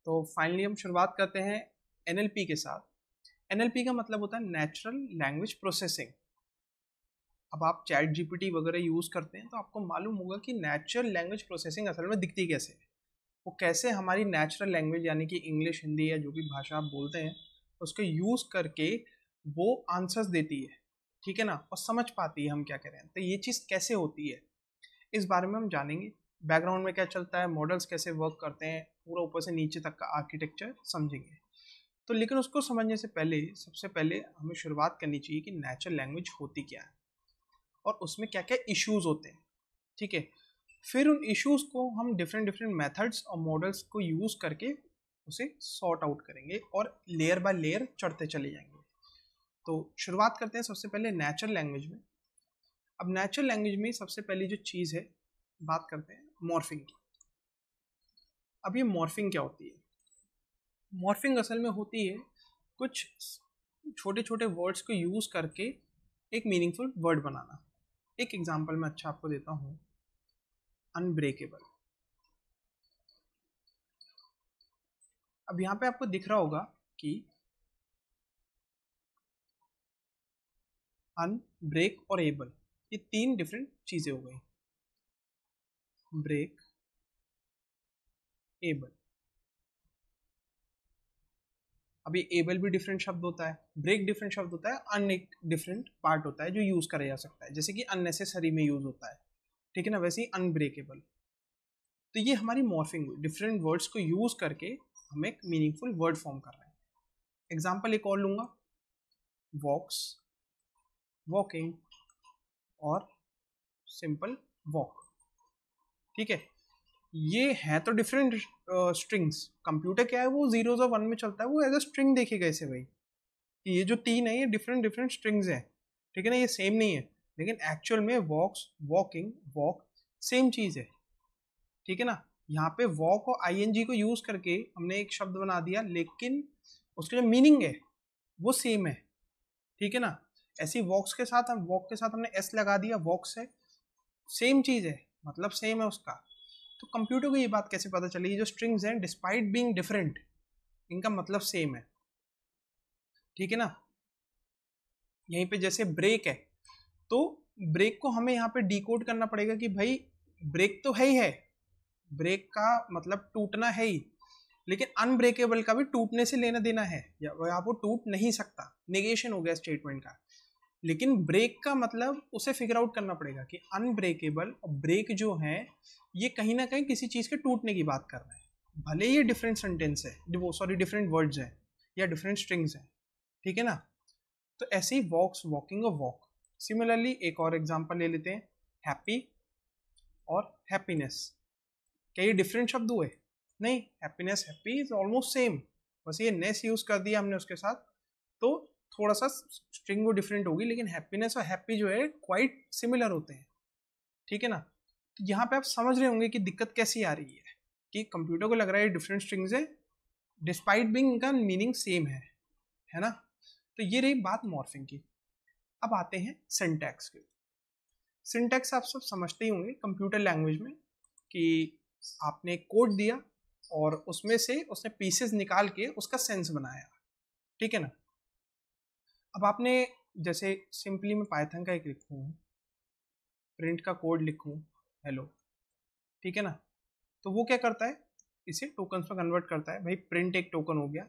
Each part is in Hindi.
तो फाइनली हम शुरुआत करते हैं एनएलपी के साथ। एनएलपी का मतलब होता है नेचुरल लैंग्वेज प्रोसेसिंग। अब आप चैट जीपीटी वगैरह यूज़ करते हैं तो आपको मालूम होगा कि नेचुरल लैंग्वेज प्रोसेसिंग असल में दिखती कैसे है। वो कैसे हमारी नेचुरल लैंग्वेज यानी कि इंग्लिश, हिंदी या जो भी भाषा आप बोलते हैं उसको यूज़ करके वो आंसर्स देती है, ठीक है ना, और समझ पाती है हम क्या कह रहे हैं। तो ये चीज़ कैसे होती है इस बारे में हम जानेंगे। बैकग्राउंड में क्या चलता है, मॉडल्स कैसे वर्क करते हैं, पूरा ऊपर से नीचे तक का आर्किटेक्चर समझेंगे। तो लेकिन उसको समझने से पहले सबसे पहले हमें शुरुआत करनी चाहिए कि नेचुरल लैंग्वेज होती क्या है और उसमें क्या क्या इश्यूज होते हैं, ठीक है। फिर उन इश्यूज को हम डिफरेंट डिफरेंट मेथड्स और मॉडल्स को यूज़ करके उसे सॉर्ट आउट करेंगे और लेयर बाय लेयर चढ़ते चले जाएंगे। तो शुरुआत करते हैं सबसे पहले नेचुरल लैंग्वेज में। अब नेचुरल लैंग्वेज में सबसे पहली जो चीज़ है, बात करते हैं मॉर्फिंग की। अब ये मॉर्फिंग क्या होती है? मॉर्फिंग असल में होती है कुछ छोटे छोटे वर्ड्स को यूज़ करके एक मीनिंगफुल वर्ड बनाना। एक एग्जांपल मैं अच्छा आपको देता हूँ, अनब्रेकेबल। अब यहाँ पे आपको दिख रहा होगा कि अन, ब्रेक और एबल, ये तीन डिफरेंट चीज़ें हो गई। Break, able. अब ये एबल भी डिफरेंट शब्द होता है, ब्रेक डिफरेंट शब्द होता है, अन एक डिफरेंट पार्ट होता है जो यूज़ करा जा सकता है, जैसे कि अननेसेसरी में यूज़ होता है, ठीक है ना। वैसे ही अनब्रेकेबल। तो ये हमारी मॉर्फिंग हुई, डिफरेंट वर्ड्स को यूज़ करके हम एक मीनिंगफुल वर्ड फॉर्म कर रहे हैं। एग्जाम्पल एक और लूँगा, वॉक्स, वॉकिंग और सिंपल वॉक, ठीक है। ये है तो डिफरेंट स्ट्रिंग्स। कंप्यूटर क्या है, वो जीरोज और वन में चलता है, वो एज अ स्ट्रिंग देखेगा इसे भाई कि ये जो तीन है ये डिफरेंट डिफरेंट स्ट्रिंग्स हैं, ठीक है ना, ये सेम नहीं है। लेकिन एक्चुअल में वॉक्स, वॉकिंग, वॉक सेम चीज़ है, ठीक है ना। यहाँ पे वॉक और आईएनजी को यूज करके हमने एक शब्द बना दिया, लेकिन उसका जो मीनिंग है वो सेम है, ठीक है ना। ऐसी वॉक्स के साथ हम वॉक के साथ हमने एस लगा दिया, वॉक्स है, सेम चीज़ है, मतलब सेम है उसका। तो कंप्यूटर को ये बात कैसे पता चली, ये जो स्ट्रिंग्स हैं डिस्पाइट बीइंग डिफरेंट इनका मतलब सेम है, ठीक है ना। यहीं पे जैसे ब्रेक है, तो ब्रेक को हमें यहाँ पे डिकोड करना पड़ेगा कि भाई ब्रेक तो है ही है, ब्रेक का मतलब टूटना है ही, लेकिन अनब्रेकेबल का भी टूटने से लेना देना है, या वो टूट नहीं सकता, नेगेशन हो गया स्टेटमेंट का। लेकिन ब्रेक का मतलब उसे फिगर आउट करना पड़ेगा कि अनब्रेकेबल और ब्रेक जो है ये कहीं ना कहीं किसी चीज़ के टूटने की बात कर रहे हैं, भले ये डिफरेंट सेंटेंस है, सॉरी डिफरेंट वर्ड्स हैं या डिफरेंट स्ट्रिंग्स हैं, ठीक है ना। तो ऐसे ही वॉक्स, वॉकिंग और वॉक। सिमिलरली एक और एग्जांपल ले लेते हैं, हैप्पी और हैप्पीनेस। क्या ये डिफरेंट शब्द हुए? नहीं, happiness, happy is almost same, बस ये नेस यूज कर दिया हमने उसके साथ, तो थोड़ा सा स्ट्रिंग वो डिफरेंट होगी, लेकिन हैप्पीनेस और हैप्पी जो है क्वाइट सिमिलर होते हैं, ठीक है ना। तो यहाँ पे आप समझ रहे होंगे कि दिक्कत कैसी आ रही है, कि कंप्यूटर को लग रहा है डिफरेंट स्ट्रिंग्स है डिस्पाइट बिंग इनका मीनिंग सेम है ना। तो ये रही बात मॉर्फिंग की। अब आते हैं सिंटैक्स के। सिंटैक्स आप सब समझते ही होंगे कंप्यूटर लैंग्वेज में, कि आपने एक कोड दिया और उसमें से उसने पीसेस निकाल के उसका सेंस बनाया, ठीक है ना। अब आपने जैसे सिंपली मैं पाइथन का एक लिखूँ, प्रिंट का कोड लिखूँ हेलो, ठीक है ना, तो वो क्या करता है, इसे टोकन्स में कन्वर्ट करता है। भाई प्रिंट एक टोकन हो गया,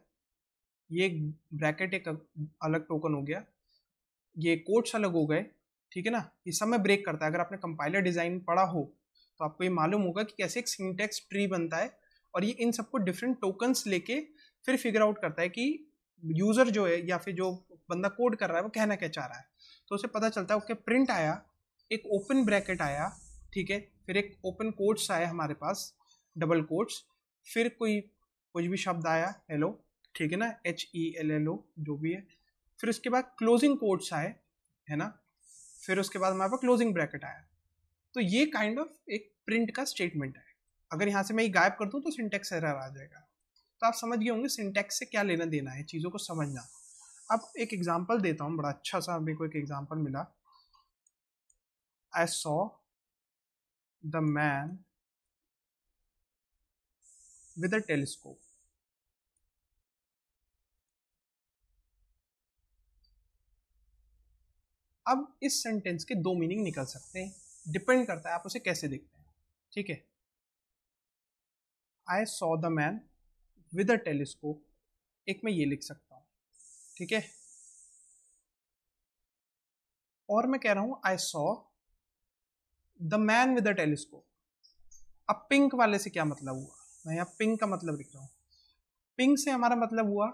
ये एक ब्रैकेट एक अलग टोकन हो गया, ये कोट्स अलग हो गए, ठीक है ना। ये सब में ब्रेक करता है। अगर आपने कंपाइलर डिज़ाइन पढ़ा हो तो आपको ये मालूम होगा कि कैसे एक सिंटैक्स ट्री बनता है, और ये इन सबको डिफरेंट टोकन्स लेके फिर फिगर आउट करता है कि यूज़र जो है या फिर जो बंदा कोड कर रहा है वो कहना क्या चाह रहा है। तो उसे पता चलता है, ओके प्रिंट आया, एक ओपन ब्रैकेट आया, ठीक है, फिर एक ओपन कोट्स आया हमारे पास, डबल कोट्स, फिर कोई कुछ भी शब्द आया हेलो, ठीक है ना, HELLO जो भी है, फिर उसके बाद क्लोजिंग कोट्स आए, है ना, फिर उसके बाद हमारे पास क्लोजिंग ब्रैकेट आया। तो ये काइंड ऑफ एक प्रिंट का स्टेटमेंट है। अगर यहाँ से मैं ये गायब कर दूँ तो सिंटैक्स एरर आ जाएगा। तो आप समझ गए होंगे सिंटैक्स से क्या लेना देना है, चीज़ों को समझना। अब एक एग्जांपल देता हूँ, बड़ा अच्छा सा मेरे को एक एग्जांपल मिला। I saw the man with a telescope. अब इस सेंटेंस के दो मीनिंग निकल सकते हैं, डिपेंड करता है आप उसे कैसे देखते हैं, ठीक है। I saw the man with a telescope, एक मैं ये लिख सकता हूँ, ठीक है। और मैं कह रहा हूँ I saw the man with a telescope. अब पिंक वाले से क्या मतलब हुआ, मैं यहाँ पिंक का मतलब लिख रहा हूँ। पिंक से हमारा मतलब हुआ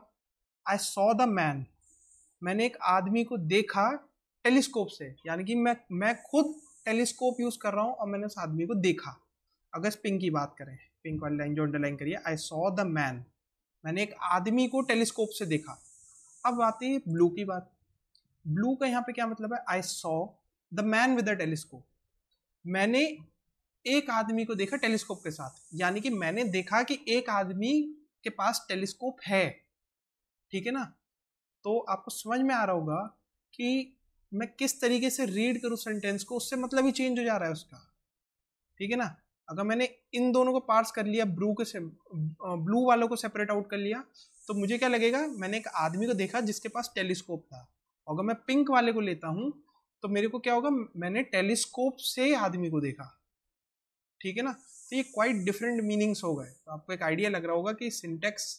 आई सॉ द मैन, मैंने एक आदमी को देखा टेलीस्कोप से, यानी कि मैं खुद टेलीस्कोप यूज कर रहा हूँ और मैंने उस आदमी को देखा। अगर इस पिंक की बात करें, पिंक वाली लाइन जो अंडरलाइन करिए, आई सॉ द मैन, मैंने एक आदमी को टेलीस्कोप से देखा। अब आती है ब्लू की बात। ब्लू का यहाँ पे क्या मतलब है, I saw the man with the telescope, मैंने एक आदमी को देखा टेलीस्कोप के साथ, यानी कि मैंने देखा कि एक आदमी के पास टेलीस्कोप है, ठीक है ना। तो आपको समझ में आ रहा होगा कि मैं किस तरीके से रीड करूं सेंटेंस को, उससे मतलब ही चेंज हो जा रहा है उसका, ठीक है ना। अगर मैंने इन दोनों को पार्स कर लिया, ब्लू वालों को सेपरेट आउट कर लिया, तो मुझे क्या लगेगा, मैंने एक आदमी को देखा जिसके पास टेलीस्कोप था। अगर मैं पिंक वाले को लेता हूं तो मेरे को क्या होगा, मैंने टेलीस्कोप से आदमी को देखा, ठीक है ना। तो ये क्वाइट डिफरेंट मीनिंग्स हो गए, तो आपको एक आइडिया लग रहा होगा कि सिंटेक्स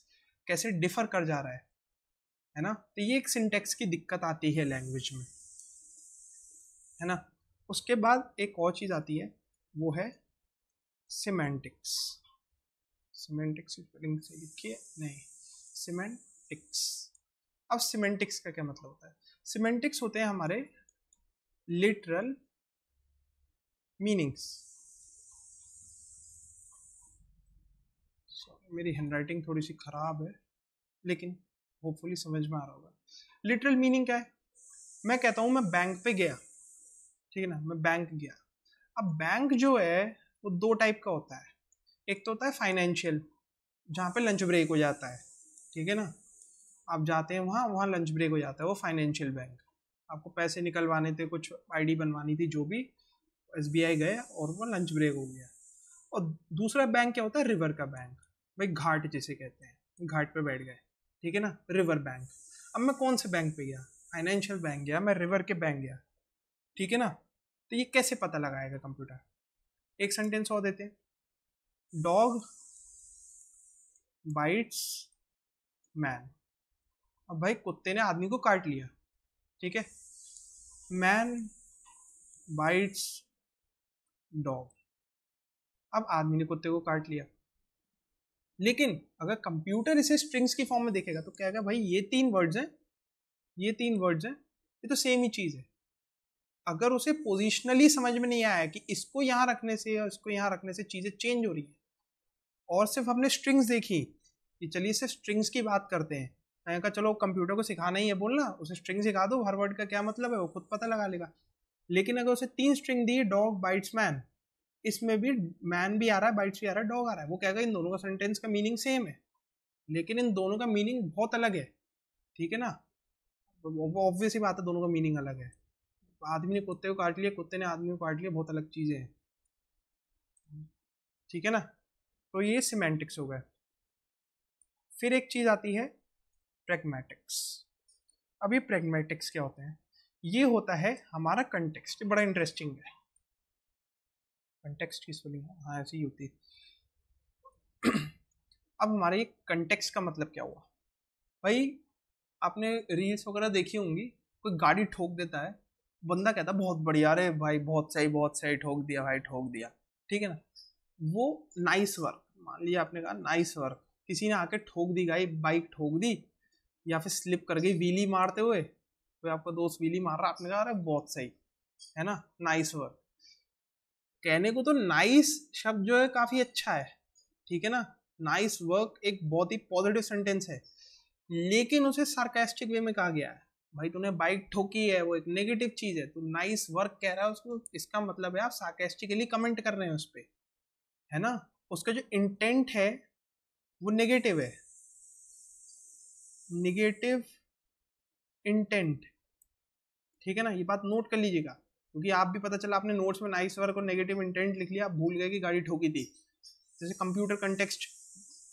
कैसे डिफर कर जा रहा है ना। तो ये एक सिंटेक्स की दिक्कत आती है लैंग्वेज में, है ना। उसके बाद एक और चीज आती है, वो है सिमेंटिक्स। सिमेंटिक्स स्पेलिंग से लिखिए, नहीं, सिमेंटिक्स। अब सिमेंटिक्स का क्या मतलब होता है, सिमेंटिक्स होते हैं हमारे लिटरल मीनिंग्स। मेरी हैंडराइटिंग थोड़ी सी खराब है, लेकिन होपफुली समझ में आ रहा होगा। लिटरल मीनिंग क्या है, मैं कहता हूं मैं बैंक पे गया, ठीक है ना, मैं बैंक गया। अब बैंक जो है वो दो टाइप का होता है, एक तो होता है फाइनेंशियल, जहाँ पे लंच ब्रेक हो जाता है, ठीक है ना। आप जाते हैं वहाँ, वहाँ लंच ब्रेक हो जाता है, वो फाइनेंशियल बैंक। आपको पैसे निकलवाने थे, कुछ आईडी बनवानी थी, जो भी, एसबीआई गए और वो लंच ब्रेक हो गया। और दूसरा बैंक क्या होता है, रिवर का बैंक, भाई घाट जिसे कहते हैं, घाट पे बैठ गए, ठीक है ना, रिवर बैंक। अब मैं कौन से बैंक पे गया, फाइनेंशियल बैंक गया, मैं रिवर के बैंक गया, ठीक है ना। तो ये कैसे पता लगाएगा कंप्यूटर, एक सेंटेंस और देते हैं, डॉग बाइट्स मैन। अब भाई कुत्ते ने आदमी को काट लिया, ठीक है, मैन बाइट्स डॉग, अब आदमी ने कुत्ते को काट लिया। लेकिन अगर कंप्यूटर इसे स्ट्रिंग्स की फॉर्म में देखेगा तो कहेगा भाई ये तीन वर्ड्स हैं, ये तीन वर्ड्स हैं, ये तो सेम ही चीज है। अगर उसे पोजिशनली समझ में नहीं आया कि इसको यहाँ रखने से या इसको यहाँ रखने से चीजें चेंज हो रही है, और सिर्फ हमने स्ट्रिंग्स देखी कि चलिए सिर्फ स्ट्रिंग्स की बात करते हैं, मैंने कहा चलो कंप्यूटर को सिखाना ही है बोलना, उसे स्ट्रिंग सिखा दो, हर वर्ड का क्या मतलब है वो खुद पता लगा लेगा। लेकिन अगर उसे तीन स्ट्रिंग दी, डॉग बाइट्स मैन, इसमें भी मैन भी आ रहा है, बाइट्स भी आ रहा है, डॉग आ रहा है, वो कहेगा इन दोनों का सेंटेंस का मीनिंग सेम है, लेकिन इन दोनों का मीनिंग बहुत अलग है, ठीक है ना। तो ऑब्वियस ही बात है, दोनों का मीनिंग अलग है। आदमी ने कुत्ते को काट लिया, कुत्ते ने आदमी को काट लिया, बहुत अलग चीजें हैं, ठीक है ना। तो ये सिमेंटिक्स हो गए। फिर एक चीज आती है प्रैग्मेटिक्स। अब ये प्रैग्मेटिक्स क्या होते हैं, ये होता है हमारा कंटेक्स्ट, बड़ा इंटरेस्टिंग है। कंटेक्स्ट की स्पेलिंग हाँ ऐसी ही होती है। अब हमारे कंटेक्स्ट का मतलब क्या हुआ, भाई आपने रील्स वगैरह देखी होंगी, कोई गाड़ी ठोक देता है, बंदा कहता है बहुत बढ़िया, अरे भाई बहुत सही ठोक दिया भाई, ठोक दिया, ठीक है ना। वो नाइस वर्क, मान लिया आपने कहा नाइस वर्क, किसी ने आके ठोक दी, गाई बाइक ठोक दी, या फिर स्लिप कर गई व्हीली मारते हुए, कोई आपका दोस्त व्हीली मार रहा, आपने कहा अरे बहुत सही, है ना, नाइस वर्क। कहने को तो नाइस शब्द जो है काफी अच्छा है, ठीक है ना, नाइस वर्क एक बहुत ही पॉजिटिव सेंटेंस है, लेकिन उसे सार्कास्टिक वे में कहा गया है, भाई तूने बाइक ठोकी है, वो एक नेगेटिव चीज है, तू नाइस वर्क कह रहा है उसको, इसका मतलब है आप सार्कास्टिकली कमेंट कर रहे हैं उस पर, है ना। उसका जो इंटेंट है वो नेगेटिव है, नेगेटिव इंटेंट, ठीक है ना, ये बात नोट कर लीजिएगा, क्योंकि आप भी पता चला आपने नोट्स में नाइस वर्क और नेगेटिव इंटेंट लिख लिया, आप भूल गए कि गाड़ी ठोकी थी। जैसे कंप्यूटर कंटेक्स्ट,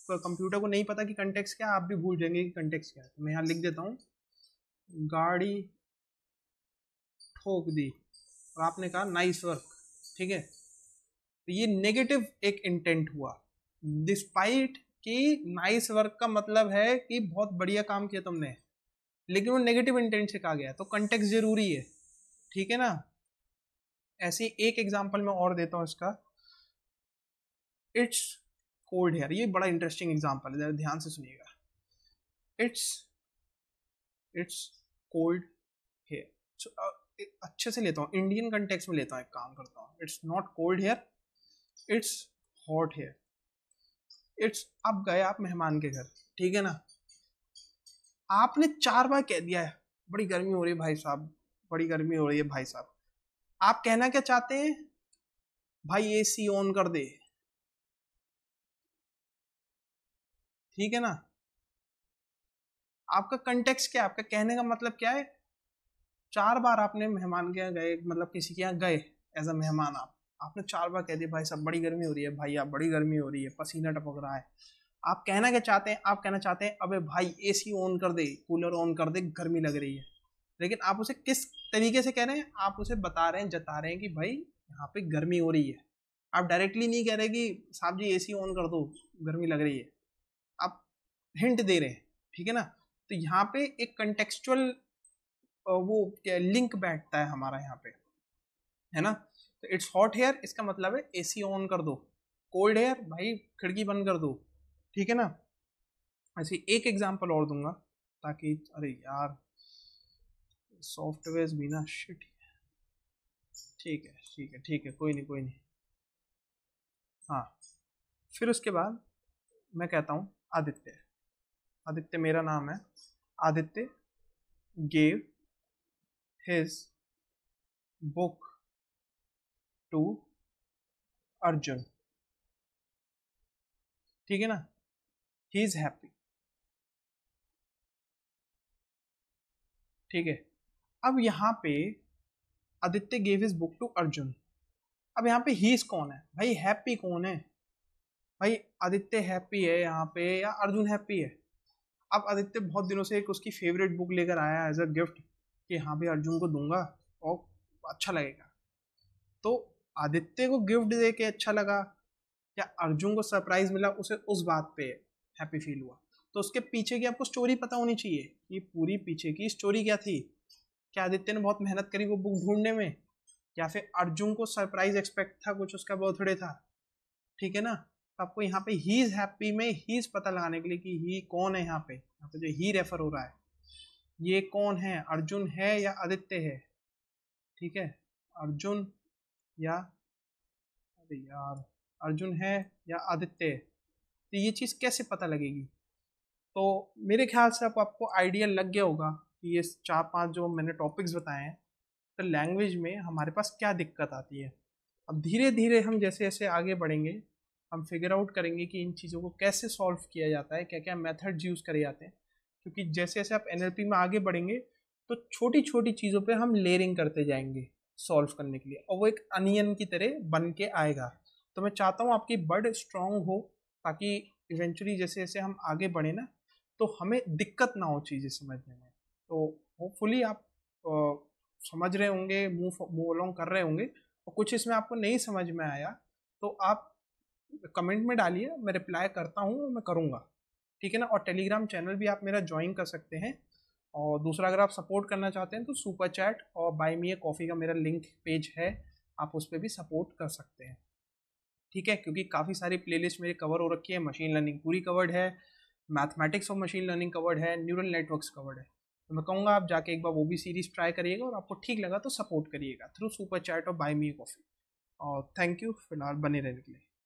कंप्यूटर को नहीं पता कि कंटेक्स्ट क्या, आप भी भूल जाएंगे कि कंटेक्स्ट क्या है। तो मैं यहाँ लिख देता हूँ गाड़ी ठोक दी और आपने कहा नाइस वर्क, ठीक है, तो ये नेगेटिव एक इंटेंट हुआ। डिस्पाइट कि नाइस वर्क का मतलब है कि बहुत बढ़िया काम किया तुमने, लेकिन वो नेगेटिव इंटेंट से कहा गया, तो कंटेक्स्ट जरूरी है, ठीक है ना। ऐसे एक एग्जांपल मैं और देता हूं इसका, इट्स कोल्ड हेयर, ये बड़ा इंटरेस्टिंग एग्जांपल है, जरा ध्यान से सुनिएगा। इट्स कोल्ड हेयर, अच्छे से लेता हूँ, इंडियन कंटेक्स्ट में लेता हूँ, एक काम करता हूँ, it's not cold here, it's hot here. It's, अब गए आप मेहमान के घर, ठीक है ना, आपने 4 बार कह दिया है बड़ी गर्मी हो रही है भाई साहब, बड़ी गर्मी हो रही है भाई साहब। आप कहना क्या चाहते हैं, भाई एसी ऑन कर दे, ठीक है ना। आपका कंटेक्स्ट क्या है, आपका कहने का मतलब क्या है, 4 बार आपने मेहमान के यहाँ गए, मतलब किसी के यहाँ गए एज अ मेहमान, आपने 4 बार कह दिया भाई साहब बड़ी गर्मी हो रही है, भाई आप बड़ी गर्मी हो रही है, पसीना टपक रहा है। आप कहना क्या चाहते हैं, आप कहना चाहते हैं अबे भाई एसी ऑन कर दे, कूलर ऑन कर दे, गर्मी लग रही है। लेकिन आप उसे किस तरीके से कह रहे हैं, आप उसे बता रहे हैं, जता रहे हैं कि भाई यहाँ पे गर्मी हो रही है। आप डायरेक्टली नहीं कह रहे कि साहब जी एसी ऑन कर दो, गर्मी लग रही है, आप हिंट दे रहे हैं, ठीक है ना। तो यहाँ पे एक कंटेक्चुअल वो क्या लिंक बैठता है हमारा यहाँ पे, है ना। तो इट्स हॉट हेयर, इसका मतलब है एसी ऑन कर दो, कोल्ड हेयर भाई खिड़की बंद कर दो, ठीक है ना। ऐसे एक एग्जांपल और दूंगा ताकि, अरे यार सॉफ्टवेयर भी ना शिट, ठीक है ठीक है ठीक है, कोई नहीं कोई नहीं। हाँ, फिर उसके बाद मैं कहता हूँ आदित्य, आदित्य मेरा नाम है, Aditya gave his book to Arjun, ठीक है ना, ही इज हैप्पी, ठीक है। अब यहाँ पे Aditya gave his book to Arjun, अब यहाँ पे ही कौन है भाई, हैप्पी कौन है भाई, आदित्य हैप्पी है यहाँ पे या अर्जुन हैप्पी है। अब आदित्य बहुत दिनों से एक उसकी फेवरेट बुक लेकर आया एज अ गिफ्ट कि हाँ भाई अर्जुन को दूंगा और अच्छा लगेगा, तो आदित्य को गिफ्ट दे के अच्छा लगा या अर्जुन को सरप्राइज मिला, उसे उस बात पे हैप्पी फील हुआ। तो उसके पीछे की आपको स्टोरी पता होनी चाहिए कि पूरी पीछे की स्टोरी क्या थी, क्या आदित्य ने बहुत मेहनत करी वो बुक ढूंढने में, या फिर अर्जुन को सरप्राइज एक्सपेक्ट था, कुछ उसका बर्थडे था, ठीक है ना। तो आपको यहाँ पे ही इज हैप्पी में ही पता लगाने के लिए कि ही कौन है, यहाँ पे जो ही रेफर हो रहा है ये कौन है, अर्जुन है या आदित्य है, ठीक है, अर्जुन या, अरे यार अर्जुन है या आदित्य है, तो ये चीज़ कैसे पता लगेगी। तो मेरे ख्याल से आपको आइडिया लग गया होगा कि ये 4-5 जो मैंने टॉपिक्स बताए हैं, तो लैंग्वेज में हमारे पास क्या दिक्कत आती है। अब धीरे धीरे हम जैसे जैसे आगे बढ़ेंगे हम फिगर आउट करेंगे कि इन चीज़ों को कैसे सॉल्व किया जाता है, क्या क्या मेथड्स यूज़ करे जाते हैं, क्योंकि जैसे जैसे आप एनएलपी में आगे बढ़ेंगे तो छोटी छोटी चीज़ों पे हम लेयरिंग करते जाएंगे सॉल्व करने के लिए, और वो एक अनियन की तरह बन के आएगा। तो मैं चाहता हूँ आपकी बर्ड स्ट्रांग हो, ताकि इवेंचुअली जैसे जैसे हम आगे बढ़े ना तो हमें दिक्कत ना हो चीज़ें समझने में। तो होपफुली आप समझ रहे होंगे, मूव अलोंग कर रहे होंगे, और कुछ इसमें आपको नहीं समझ में आया तो आप कमेंट में डालिए, मैं रिप्लाई करता हूँ, मैं करूँगा, ठीक है ना। और टेलीग्राम चैनल भी आप मेरा ज्वाइन कर सकते हैं। और दूसरा अगर आप सपोर्ट करना चाहते हैं तो सुपर चैट और बाय मी ए कॉफ़ी का मेरा लिंक पेज है, आप उस पर भी सपोर्ट कर सकते हैं, ठीक है। क्योंकि काफ़ी सारी प्लेलिस्ट मेरी कवर हो रखी है, मशीन लर्निंग पूरी कवर्ड है, मैथमेटिक्स और मशीन लर्निंग कवर्ड है, न्यूरल नेटवर्क्स कवर्ड है। तो मैं कहूँगा आप जाके एक बार वो भी सीरीज़ ट्राई करिएगा, और आपको ठीक लगा तो सपोर्ट करिएगा थ्रू सुपर चैट और बाय मी ए कॉफ़ी। और थैंक यू फिलहाल बने रहने के लिए।